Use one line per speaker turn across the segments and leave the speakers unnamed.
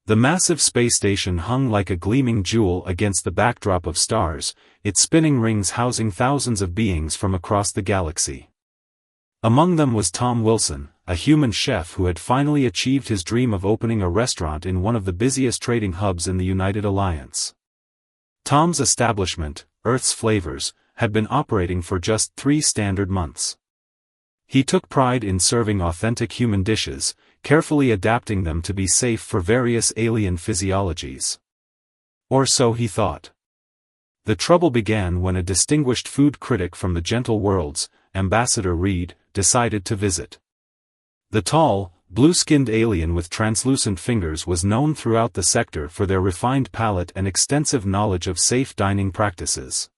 The massive space station hung like a gleaming jewel against the backdrop of stars, its spinning rings housing thousands of beings from across the galaxy. Among them was Tom Wilson, a human chef who had finally achieved his dream of opening a restaurant in one of the busiest trading hubs in the United Alliance. Tom's establishment, Earth's Flavors, had been operating for just 3 standard months. He took pride in serving authentic human dishes, carefully adapting them to be safe for various alien physiologies. Or so he thought. The trouble began when a distinguished food critic from the Gentle Worlds, Ambassador Reed, decided to visit. The tall, blue-skinned alien with translucent fingers was known throughout the sector for their refined palate and extensive knowledge of safe dining practices.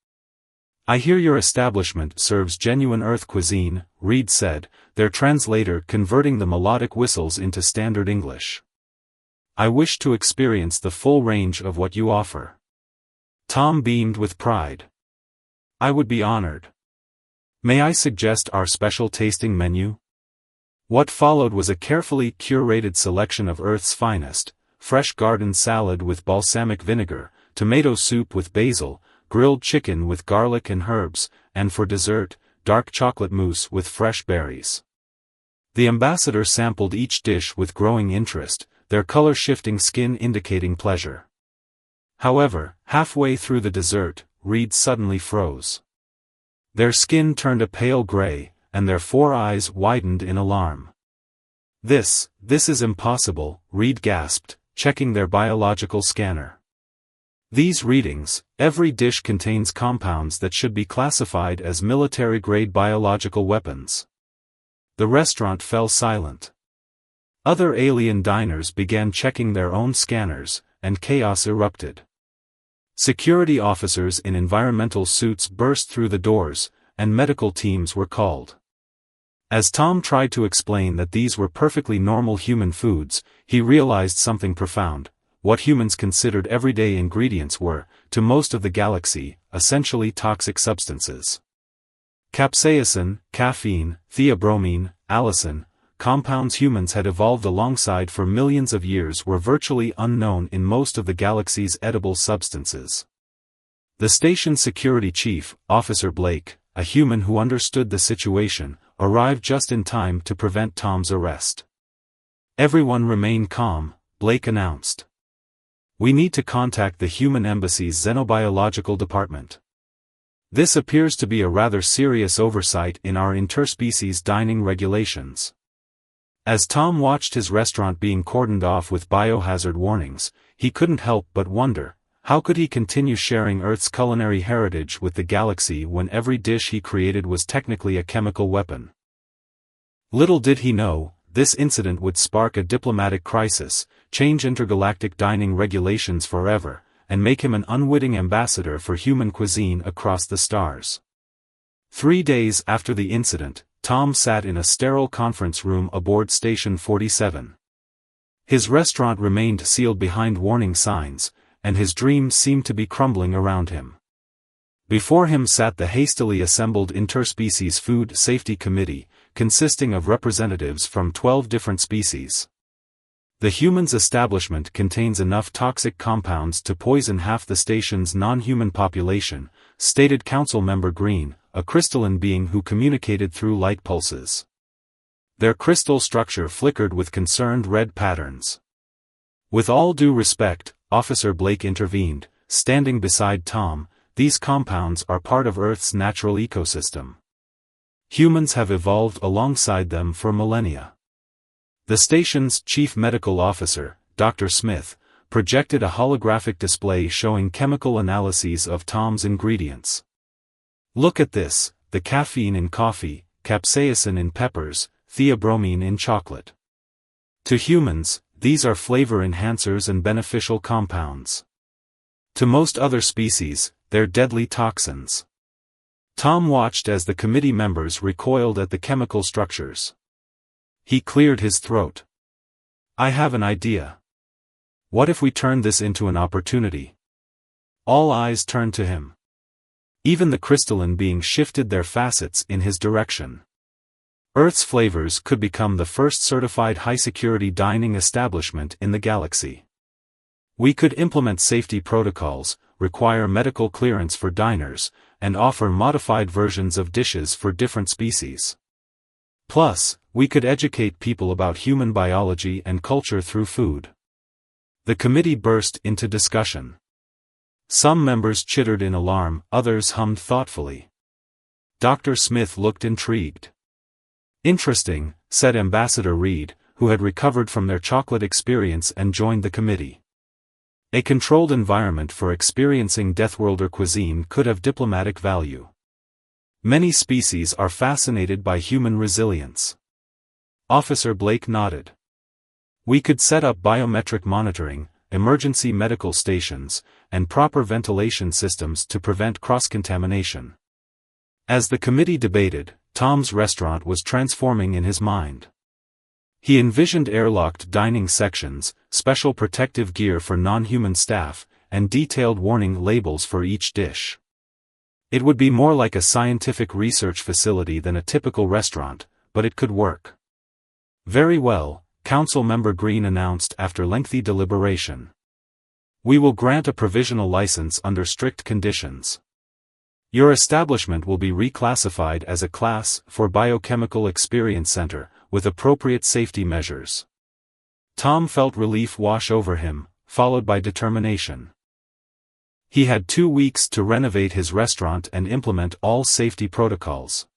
"I hear your establishment serves genuine Earth cuisine," Reed said, their translator converting the melodic whistles into standard English. "I wish to experience the full range of what you offer." Tom beamed with pride. "I would be honored. May I suggest our special tasting menu?" What followed was a carefully curated selection of Earth's finest: fresh garden salad with balsamic vinegar, tomato soup with basil, grilled chicken with garlic and herbs, and for dessert, dark chocolate mousse with fresh berries. The ambassador sampled each dish with growing interest, their color-shifting skin indicating pleasure. However, halfway through the dessert, Reed suddenly froze. Their skin turned a pale gray, and their 4 eyes widened in alarm. This is impossible," Reed gasped, checking their biological scanner. "These readings, every dish contains compounds that should be classified as military-grade biological weapons." The restaurant fell silent. Other alien diners began checking their own scanners, and chaos erupted. Security officers in environmental suits burst through the doors, and medical teams were called. As Tom tried to explain that these were perfectly normal human foods, he realized something profound. What humans considered everyday ingredients were, to most of the galaxy, essentially toxic substances. Capsaicin, caffeine, theobromine, allicin, compounds humans had evolved alongside for millions of years were virtually unknown in most of the galaxy's edible substances. The station's security chief, Officer Blake, a human who understood the situation, arrived just in time to prevent Tom's arrest. "Everyone remain calm," Blake announced. "We need to contact the human embassy's xenobiological department. This appears to be a rather serious oversight in our interspecies dining regulations." As Tom watched his restaurant being cordoned off with biohazard warnings, he couldn't help but wonder, how could he continue sharing Earth's culinary heritage with the galaxy when every dish he created was technically a chemical weapon? Little did he know, this incident would spark a diplomatic crisis, change intergalactic dining regulations forever, and make him an unwitting ambassador for human cuisine across the stars. 3 days after the incident, Tom sat in a sterile conference room aboard Station 47. His restaurant remained sealed behind warning signs, and his dreams seemed to be crumbling around him. Before him sat the hastily assembled Interspecies Food Safety Committee, consisting of representatives from 12 different species. "The human's establishment contains enough toxic compounds to poison half the station's non-human population," stated Council Member Green, a crystalline being who communicated through light pulses. Their crystal structure flickered with concerned red patterns. "With all due respect," Officer Blake intervened, standing beside Tom, "these compounds are part of Earth's natural ecosystem. Humans have evolved alongside them for millennia." The station's chief medical officer, Dr. Smith, projected a holographic display showing chemical analyses of Tom's ingredients. "Look at this: the caffeine in coffee, capsaicin in peppers, theobromine in chocolate. To humans, these are flavor enhancers and beneficial compounds. To most other species, they're deadly toxins." Tom watched as the committee members recoiled at the chemical structures. He cleared his throat. "I have an idea. What if we turn this into an opportunity?" All eyes turned to him. Even the crystalline being shifted their facets in his direction. Earth's Flavors could become the first certified high-security dining establishment in the galaxy. We could implement safety protocols, require medical clearance for diners, and offer modified versions of dishes for different species. Plus, we could educate people about human biology and culture through food. The committee burst into discussion. Some members chittered in alarm, others hummed thoughtfully. Dr. Smith looked intrigued. "Interesting," said Ambassador Reed, who had recovered from their chocolate experience and joined the committee. A controlled environment for experiencing Deathworlder cuisine could have diplomatic value. Many species are fascinated by human resilience. Officer Blake nodded. We could set up biometric monitoring, emergency medical stations, and proper ventilation systems to prevent cross-contamination. As the committee debated, Tom's restaurant was transforming in his mind. He envisioned airlocked dining sections, special protective gear for non-human staff, and detailed warning labels for each dish. It would be more like a scientific research facility than a typical restaurant, but it could work. "Very well," Council Member Green announced after lengthy deliberation. "We will grant a provisional license under strict conditions. Your establishment will be reclassified as a Class 4 Biochemical Experience Center, with appropriate safety measures." Tom felt relief wash over him, followed by determination. He had 2 weeks to renovate his restaurant and implement all safety protocols.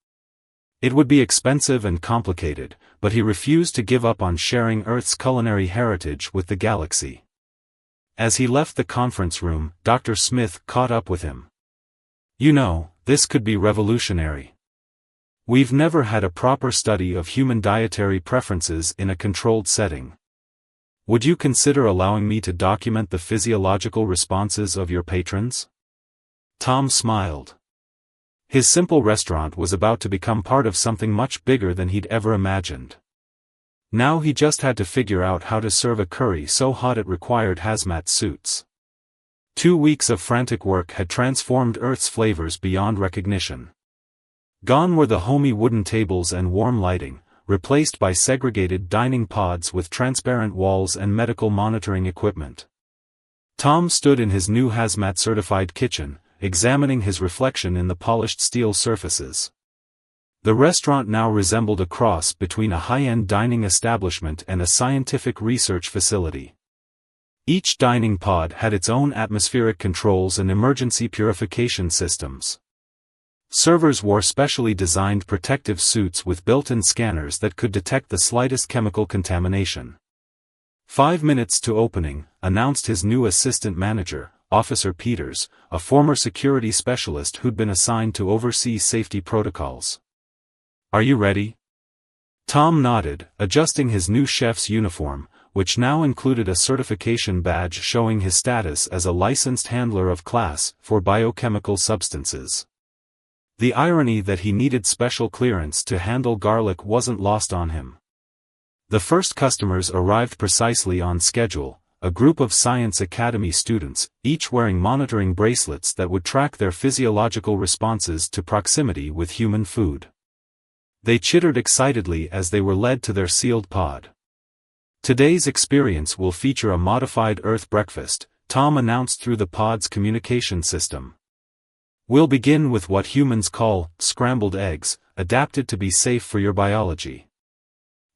It would be expensive and complicated, but he refused to give up on sharing Earth's culinary heritage with the galaxy. As he left the conference room, Dr. Smith caught up with him. "You know, this could be revolutionary. We've never had a proper study of human dietary preferences in a controlled setting. Would you consider allowing me to document the physiological responses of your patrons?" Tom smiled. His simple restaurant was about to become part of something much bigger than he'd ever imagined. Now he just had to figure out how to serve a curry so hot it required hazmat suits. 2 weeks of frantic work had transformed Earth's flavors beyond recognition. Gone were the homey wooden tables and warm lighting, replaced by segregated dining pods with transparent walls and medical monitoring equipment. Tom stood in his new hazmat-certified kitchen, examining his reflection in the polished steel surfaces. The restaurant now resembled a cross between a high-end dining establishment and a scientific research facility. Each dining pod had its own atmospheric controls and emergency purification systems. Servers wore specially designed protective suits with built-in scanners that could detect the slightest chemical contamination. 5 minutes to opening, announced his new assistant manager, Officer Peters, a former security specialist who'd been assigned to oversee safety protocols. "Are you ready?" Tom nodded, adjusting his new chef's uniform, which now included a certification badge showing his status as a licensed handler of Class 4 biochemical substances. The irony that he needed special clearance to handle garlic wasn't lost on him. The first customers arrived precisely on schedule, a group of Science Academy students, each wearing monitoring bracelets that would track their physiological responses to proximity with human food. They chittered excitedly as they were led to their sealed pod. "Today's experience will feature a modified Earth breakfast," Tom announced through the pod's communication system. "We'll begin with what humans call scrambled eggs, adapted to be safe for your biology."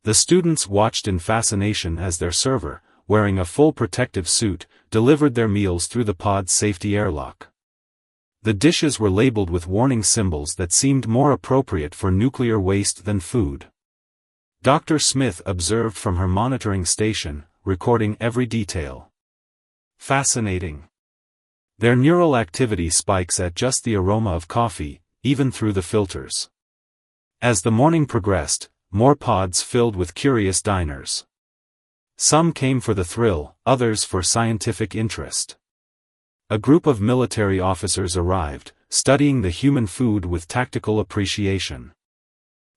The students watched in fascination as their server, wearing a full protective suit, delivered their meals through the pod's safety airlock. The dishes were labeled with warning symbols that seemed more appropriate for nuclear waste than food. Dr. Smith observed from her monitoring station, recording every detail. "Fascinating. Their neural activity spikes at just the aroma of coffee, even through the filters." As the morning progressed, more pods filled with curious diners. Some came for the thrill, others for scientific interest. A group of military officers arrived, studying the human food with tactical appreciation.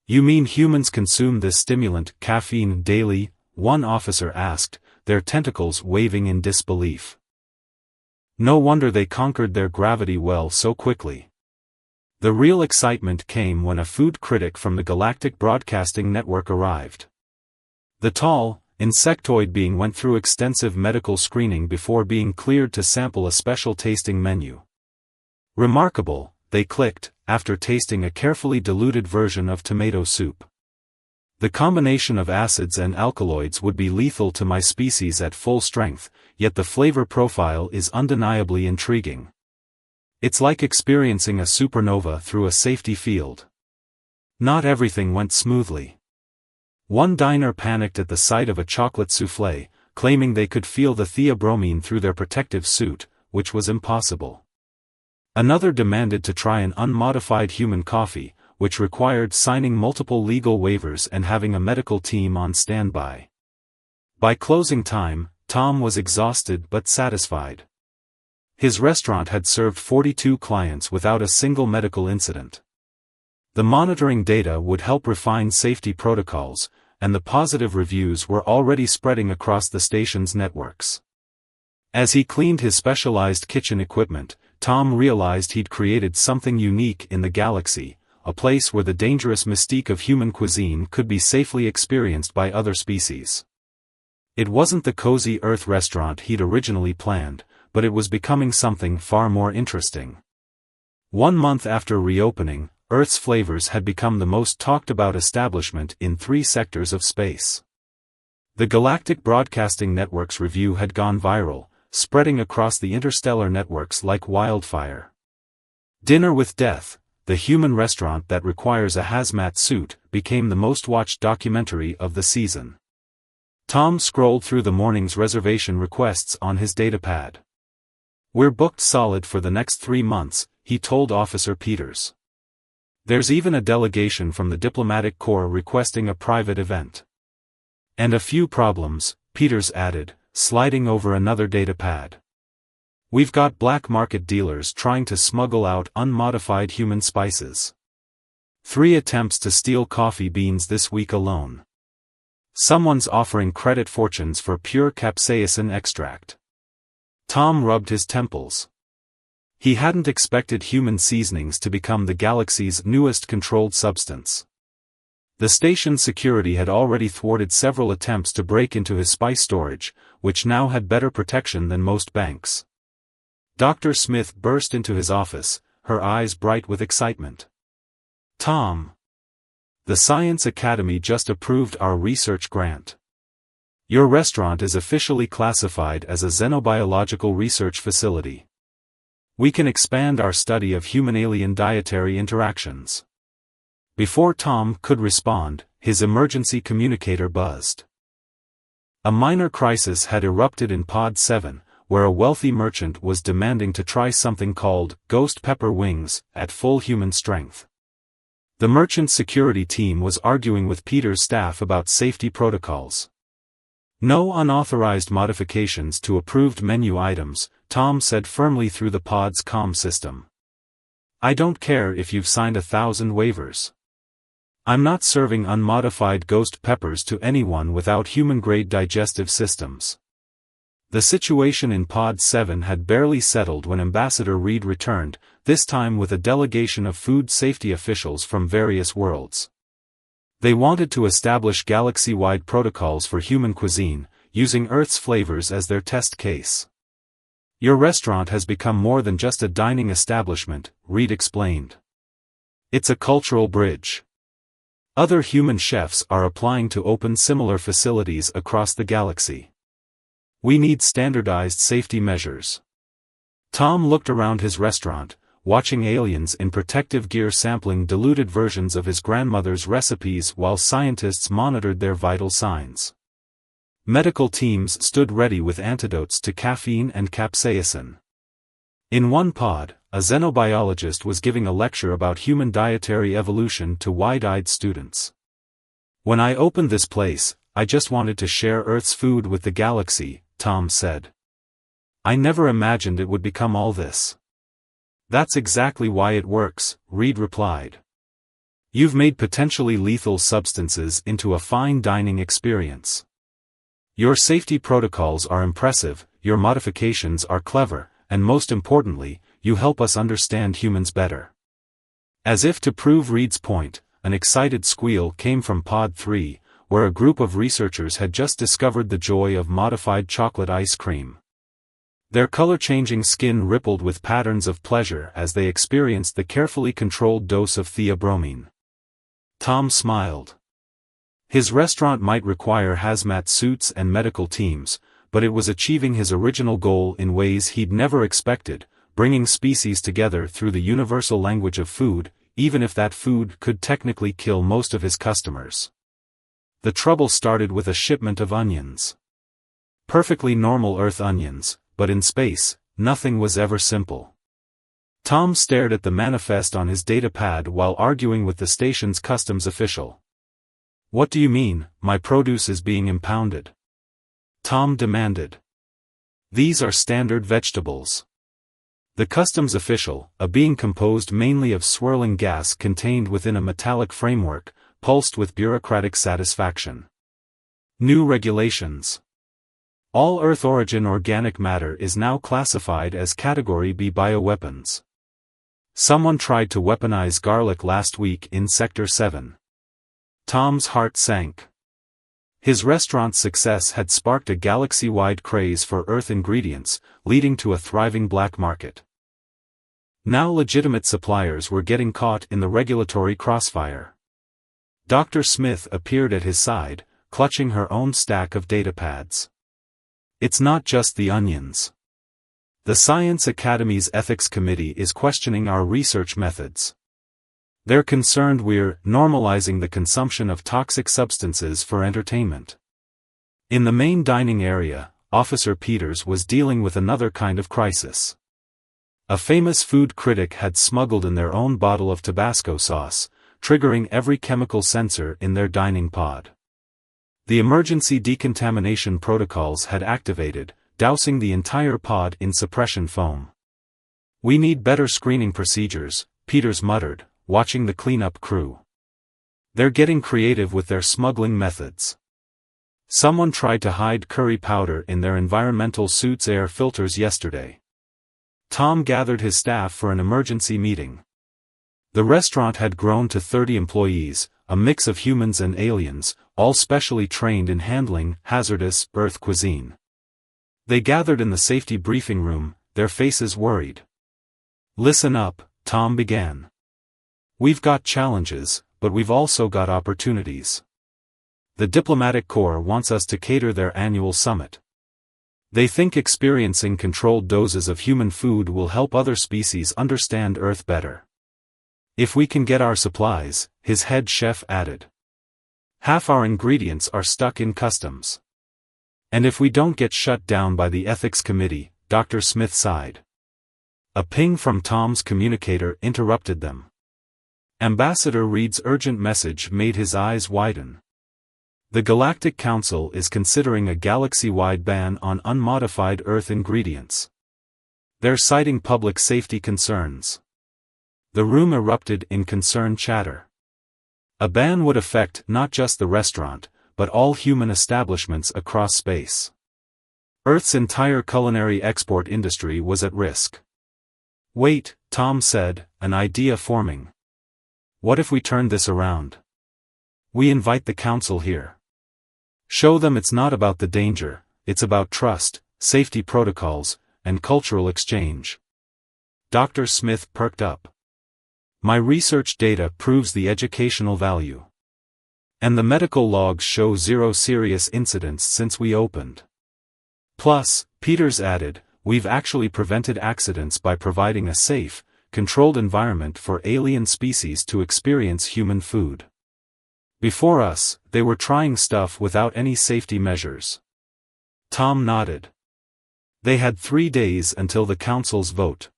"You mean humans consume this stimulant, caffeine, daily?" one officer asked, their tentacles waving in disbelief. No wonder they conquered their gravity well so quickly. The real excitement came when a food critic from the Galactic Broadcasting Network arrived. The tall, insectoid being went through extensive medical screening before being cleared to sample a special tasting menu. Remarkable, they clicked, after tasting a carefully diluted version of tomato soup. The combination of acids and alkaloids would be lethal to my species at full strength, yet the flavor profile is undeniably intriguing. It's like experiencing a supernova through a safety field. Not everything went smoothly. One diner panicked at the sight of a chocolate soufflé, claiming they could feel the theobromine through their protective suit, which was impossible. Another demanded to try an unmodified human coffee, which required signing multiple legal waivers and having a medical team on standby. By closing time, Tom was exhausted but satisfied. His restaurant had served 42 clients without a single medical incident. The monitoring data would help refine safety protocols, and the positive reviews were already spreading across the station's networks. As he cleaned his specialized kitchen equipment, Tom realized he'd created something unique in the galaxy, a place where the dangerous mystique of human cuisine could be safely experienced by other species. It wasn't the cozy Earth restaurant he'd originally planned, but it was becoming something far more interesting. 1 month after reopening, Earth's Flavors had become the most talked about establishment in 3 sectors of space. The Galactic Broadcasting Network's review had gone viral, spreading across the interstellar networks like wildfire. Dinner with Death, the human restaurant that requires a hazmat suit, became the most watched documentary of the season. Tom scrolled through the morning's reservation requests on his datapad. "We're booked solid for the next 3 months, he told Officer Peters. "There's even a delegation from the diplomatic corps requesting a private event." "And a few problems," Peters added, sliding over another datapad. "We've got black market dealers trying to smuggle out unmodified human spices. 3 attempts to steal coffee beans this week alone. Someone's offering credit fortunes for pure capsaicin extract." Tom rubbed his temples. He hadn't expected human seasonings to become the galaxy's newest controlled substance. The station's security had already thwarted several attempts to break into his spice storage, which now had better protection than most banks. Dr. Smith burst into his office, her eyes bright with excitement. "Tom! The Science Academy just approved our research grant. Your restaurant is officially classified as a xenobiological research facility. We can expand our study of human-alien dietary interactions." Before Tom could respond, his emergency communicator buzzed. A minor crisis had erupted in Pod 7, where a wealthy merchant was demanding to try something called ghost pepper wings at full human strength. The merchant's security team was arguing with Peter's staff about safety protocols. "No unauthorized modifications to approved menu items," Tom said firmly through the pod's comm system. "I don't care if you've signed 1,000 waivers. I'm not serving unmodified ghost peppers to anyone without human-grade digestive systems." The situation in Pod 7 had barely settled when Ambassador Reed returned, this time with a delegation of food safety officials from various worlds. They wanted to establish galaxy-wide protocols for human cuisine, using Earth's flavors as their test case. "Your restaurant has become more than just a dining establishment," Reed explained. "It's a cultural bridge. Other human chefs are applying to open similar facilities across the galaxy. We need standardized safety measures." Tom looked around his restaurant, watching aliens in protective gear sampling diluted versions of his grandmother's recipes while scientists monitored their vital signs. Medical teams stood ready with antidotes to caffeine and capsaicin. In one pod, a xenobiologist was giving a lecture about human dietary evolution to wide-eyed students. "When I opened this place, I just wanted to share Earth's food with the galaxy," Tom said. "I never imagined it would become all this." "That's exactly why it works," Reed replied. "You've made potentially lethal substances into a fine dining experience. Your safety protocols are impressive, your modifications are clever, and most importantly, you help us understand humans better." As if to prove Reed's point, an excited squeal came from Pod 3, where a group of researchers had just discovered the joy of modified chocolate ice cream. Their color-changing skin rippled with patterns of pleasure as they experienced the carefully controlled dose of theobromine. Tom smiled. His restaurant might require hazmat suits and medical teams, but it was achieving his original goal in ways he'd never expected, bringing species together through the universal language of food, even if that food could technically kill most of his customers. The trouble started with a shipment of onions. Perfectly normal Earth onions, but in space, nothing was ever simple. Tom stared at the manifest on his datapad while arguing with the station's customs official. "What do you mean, my produce is being impounded?" Tom demanded. "These are standard vegetables." The customs official, a being composed mainly of swirling gas contained within a metallic framework, pulsed with bureaucratic satisfaction. "New regulations. All Earth-origin organic matter is now classified as Category B bioweapons. Someone tried to weaponize garlic last week in Sector 7. Tom's heart sank. His restaurant's success had sparked a galaxy-wide craze for Earth ingredients, leading to a thriving black market. Now legitimate suppliers were getting caught in the regulatory crossfire. Dr. Smith appeared at his side, clutching her own stack of datapads. "It's not just the onions. The Science Academy's Ethics Committee is questioning our research methods. They're concerned we're normalizing the consumption of toxic substances for entertainment." In the main dining area, Officer Peters was dealing with another kind of crisis. A famous food critic had smuggled in their own bottle of Tabasco sauce, triggering every chemical sensor in their dining pod. The emergency decontamination protocols had activated, dousing the entire pod in suppression foam. "We need better screening procedures," Peters muttered, watching the cleanup crew. "They're getting creative with their smuggling methods. Someone tried to hide curry powder in their environmental suits' air filters yesterday." Tom gathered his staff for an emergency meeting. The restaurant had grown to 30 employees, a mix of humans and aliens, all specially trained in handling hazardous Earth cuisine. They gathered in the safety briefing room, their faces worried. "Listen up," Tom began. "We've got challenges, but we've also got opportunities. The diplomatic corps wants us to cater their annual summit. They think experiencing controlled doses of human food will help other species understand Earth better. If we can get our supplies," his head chef added. "Half our ingredients are stuck in customs. And if we don't get shut down by the ethics committee," Dr. Smith sighed. A ping from Tom's communicator interrupted them. Ambassador Reed's urgent message made his eyes widen. "The Galactic Council is considering a galaxy-wide ban on unmodified Earth ingredients. They're citing public safety concerns." The room erupted in concerned chatter. A ban would affect not just the restaurant, but all human establishments across space. Earth's entire culinary export industry was at risk. "Wait," Tom said, an idea forming. "What if we turned this around? We invite the council here. Show them it's not about the danger, it's about trust, safety protocols, and cultural exchange." Dr. Smith perked up. "My research data proves the educational value. And the medical logs show 0 serious incidents since we opened. Plus," Peters added, "we've actually prevented accidents by providing a safe, controlled environment for alien species to experience human food. Before us, they were trying stuff without any safety measures." Tom nodded. They had 3 days until the council's vote.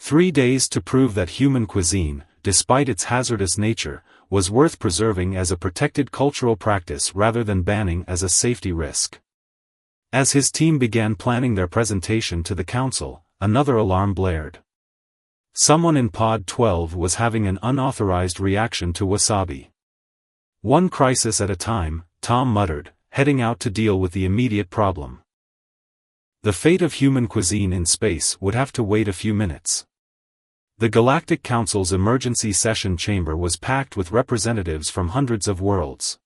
3 days to prove that human cuisine, despite its hazardous nature, was worth preserving as a protected cultural practice rather than banning as a safety risk. As his team began planning their presentation to the council, another alarm blared. Someone in Pod 12 was having an unauthorized reaction to wasabi. "One crisis at a time," Tom muttered, heading out to deal with the immediate problem. The fate of human cuisine in space would have to wait a few minutes. The Galactic Council's emergency session chamber was packed with representatives from hundreds of worlds.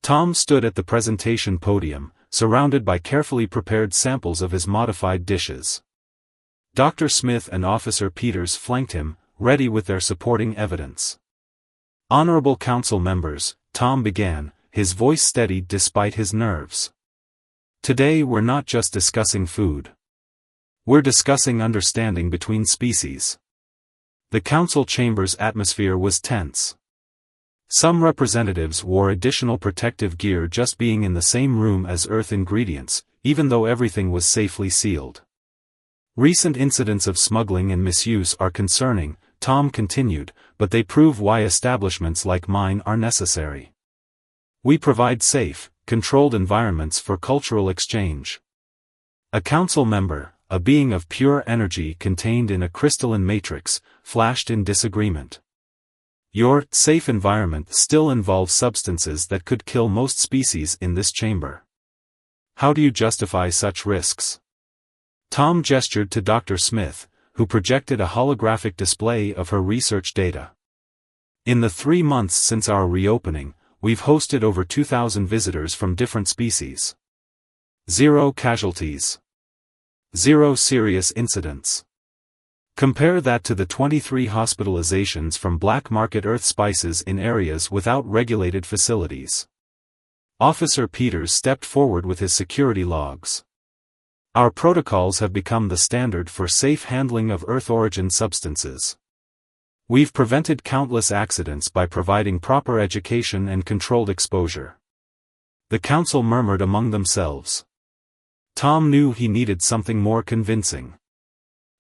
Tom stood at the presentation podium, surrounded by carefully prepared samples of his modified dishes. Dr. Smith and Officer Peters flanked him, ready with their supporting evidence. "Honorable Council members," Tom began, his voice steadied despite his nerves. "Today we're not just discussing food. We're discussing understanding between species." The council chamber's atmosphere was tense. Some representatives wore additional protective gear just being in the same room as Earth ingredients, even though everything was safely sealed. "Recent incidents of smuggling and misuse are concerning," Tom continued, "but they prove why establishments like mine are necessary. We provide safe, controlled environments for cultural exchange." A council member, a being of pure energy contained in a crystalline matrix, flashed in disagreement. "Your safe environment still involves substances that could kill most species in this chamber. How do you justify such risks?" Tom gestured to Dr. Smith, who projected a holographic display of her research data. "In the 3 months since our reopening, we've hosted over 2,000 visitors from different species. 0 casualties. 0 serious incidents. Compare that to the 23 hospitalizations from black market Earth spices in areas without regulated facilities." Officer Peters stepped forward with his security logs. "Our protocols have become the standard for safe handling of Earth-origin substances. We've prevented countless accidents by providing proper education and controlled exposure." The council murmured among themselves. Tom knew he needed something more convincing.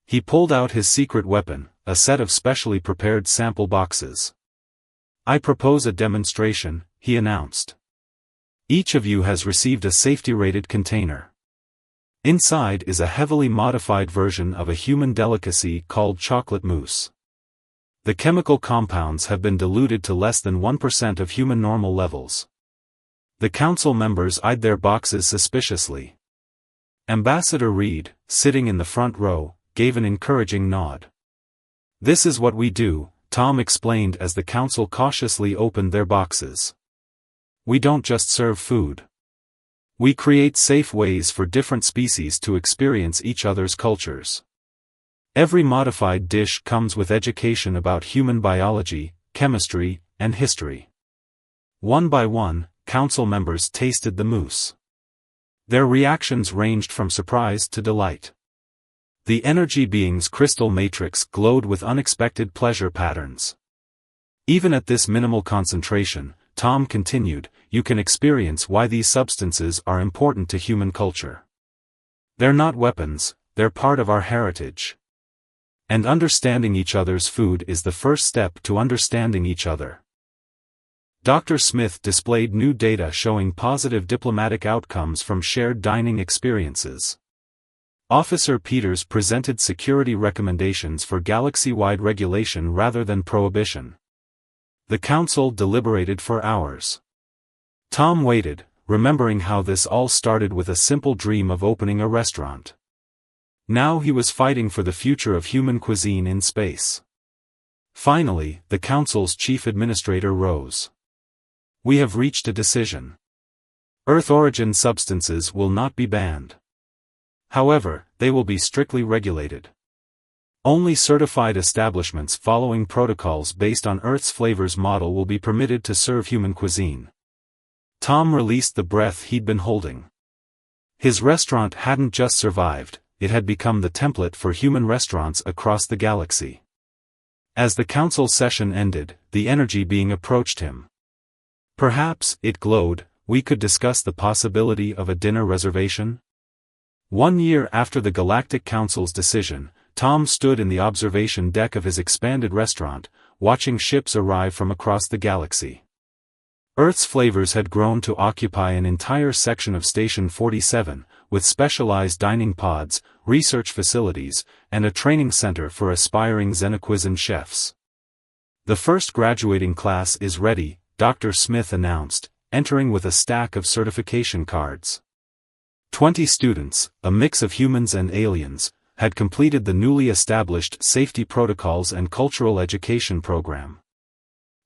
He pulled out his secret weapon, a set of specially prepared sample boxes. "I propose a demonstration," he announced. "Each of you has received a safety-rated container. Inside is a heavily modified version of a human delicacy called chocolate mousse. The chemical compounds have been diluted to less than 1% of human normal levels." The council members eyed their boxes suspiciously. Ambassador Reed, sitting in the front row, gave an encouraging nod. "This is what we do," Tom explained as the council cautiously opened their boxes. "We don't just serve food. We create safe ways for different species to experience each other's cultures. Every modified dish comes with education about human biology, chemistry, and history." One by one, council members tasted the mousse. Their reactions ranged from surprise to delight. The energy being's crystal matrix glowed with unexpected pleasure patterns. "Even at this minimal concentration," Tom continued, "you can experience why these substances are important to human culture. They're not weapons, they're part of our heritage. And understanding each other's food is the first step to understanding each other." Dr. Smith displayed new data showing positive diplomatic outcomes from shared dining experiences. Officer Peters presented security recommendations for galaxy-wide regulation rather than prohibition. The council deliberated for hours. Tom waited, remembering how this all started with a simple dream of opening a restaurant. Now he was fighting for the future of human cuisine in space. Finally, the council's chief administrator rose. "We have reached a decision. Earth-origin substances will not be banned. However, they will be strictly regulated. Only certified establishments following protocols based on Earth's flavors model will be permitted to serve human cuisine." Tom released the breath he'd been holding. His restaurant hadn't just survived, it had become the template for human restaurants across the galaxy. As the council session ended, the energy being approached him. "Perhaps," it glowed, "we could discuss the possibility of a dinner reservation?" 1 year after the Galactic Council's decision, Tom stood in the observation deck of his expanded restaurant, watching ships arrive from across the galaxy. Earth's flavors had grown to occupy an entire section of Station 47, with specialized dining pods, research facilities, and a training center for aspiring Xenocuisine chefs. "The first graduating class is ready," Dr. Smith announced, entering with a stack of certification cards. 20 students, a mix of humans and aliens, had completed the newly established Safety Protocols and Cultural Education program.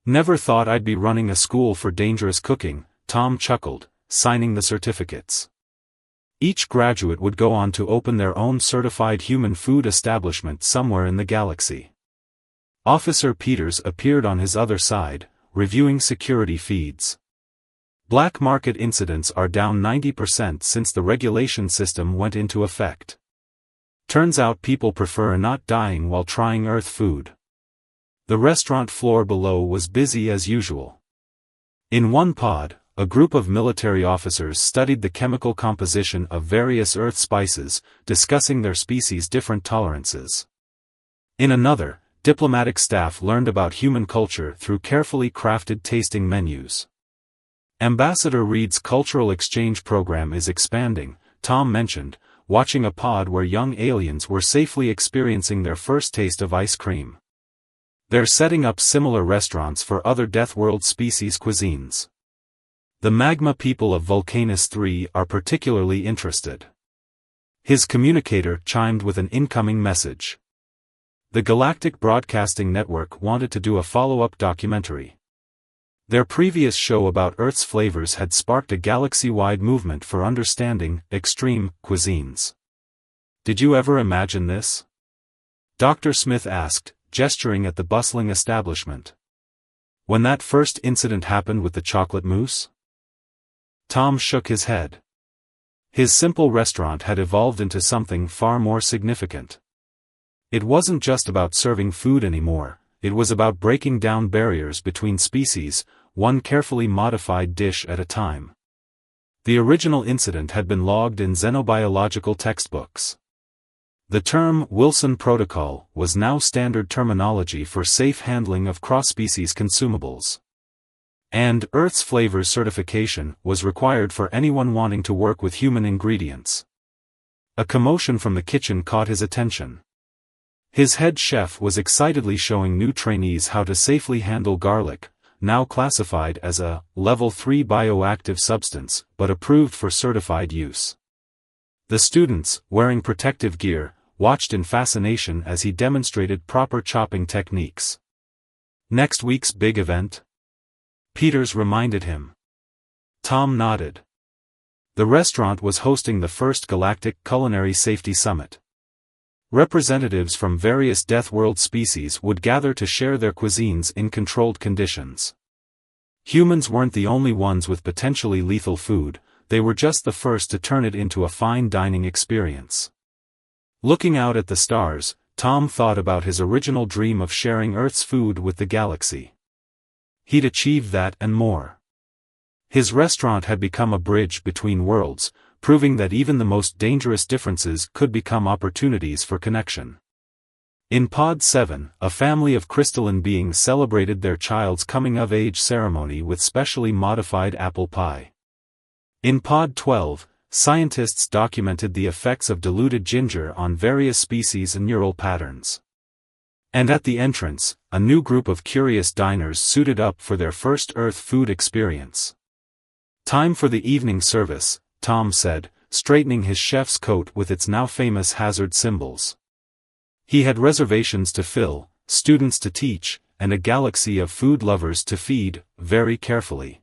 "Never thought I'd be running a school for dangerous cooking," Tom chuckled, signing the certificates. Each graduate would go on to open their own certified human food establishment somewhere in the galaxy. Officer Peters appeared on his other side, reviewing security feeds. Black market incidents are down 90% since the regulation system went into effect. Turns out people prefer not dying while trying Earth food. The restaurant floor below was busy as usual. In one pod, a group of military officers studied the chemical composition of various Earth spices, discussing their species' different tolerances. In another, diplomatic staff learned about human culture through carefully crafted tasting menus. Ambassador Reed's cultural exchange program is expanding, Tom mentioned, watching a pod where young aliens were safely experiencing their first taste of ice cream. They're setting up similar restaurants for other Deathworld species cuisines. The magma people of Vulcanus 3 are particularly interested. His communicator chimed with an incoming message. The Galactic Broadcasting Network wanted to do a follow-up documentary. Their previous show about Earth's flavors had sparked a galaxy-wide movement for understanding extreme cuisines. Did you ever imagine this? Dr. Smith asked, gesturing at the bustling establishment. When that first incident happened with the chocolate mousse? Tom shook his head. His simple restaurant had evolved into something far more significant. It wasn't just about serving food anymore, it was about breaking down barriers between species, one carefully modified dish at a time. The original incident had been logged in xenobiological textbooks. The term Wilson Protocol was now standard terminology for safe handling of cross-species consumables. And Earth's Flavors certification was required for anyone wanting to work with human ingredients. A commotion from the kitchen caught his attention. His head chef was excitedly showing new trainees how to safely handle garlic, now classified as a Level 3 bioactive substance, but approved for certified use. The students, wearing protective gear, watched in fascination as he demonstrated proper chopping techniques. Next week's big event? Peters reminded him. Tom nodded. The restaurant was hosting the first Galactic Culinary Safety Summit. Representatives from various Deathworld species would gather to share their cuisines in controlled conditions. Humans weren't the only ones with potentially lethal food, they were just the first to turn it into a fine dining experience. Looking out at the stars, Tom thought about his original dream of sharing Earth's food with the galaxy. He'd achieved that and more. His restaurant had become a bridge between worlds, proving that even the most dangerous differences could become opportunities for connection. In Pod 7, a family of crystalline beings celebrated their child's coming-of-age ceremony with specially modified apple pie. In Pod 12, scientists documented the effects of diluted ginger on various species and neural patterns. And at the entrance, a new group of curious diners suited up for their first Earth food experience. Time for the evening service, Tom said, straightening his chef's coat with its now famous hazard symbols. He had reservations to fill, students to teach, and a galaxy of food lovers to feed, very carefully.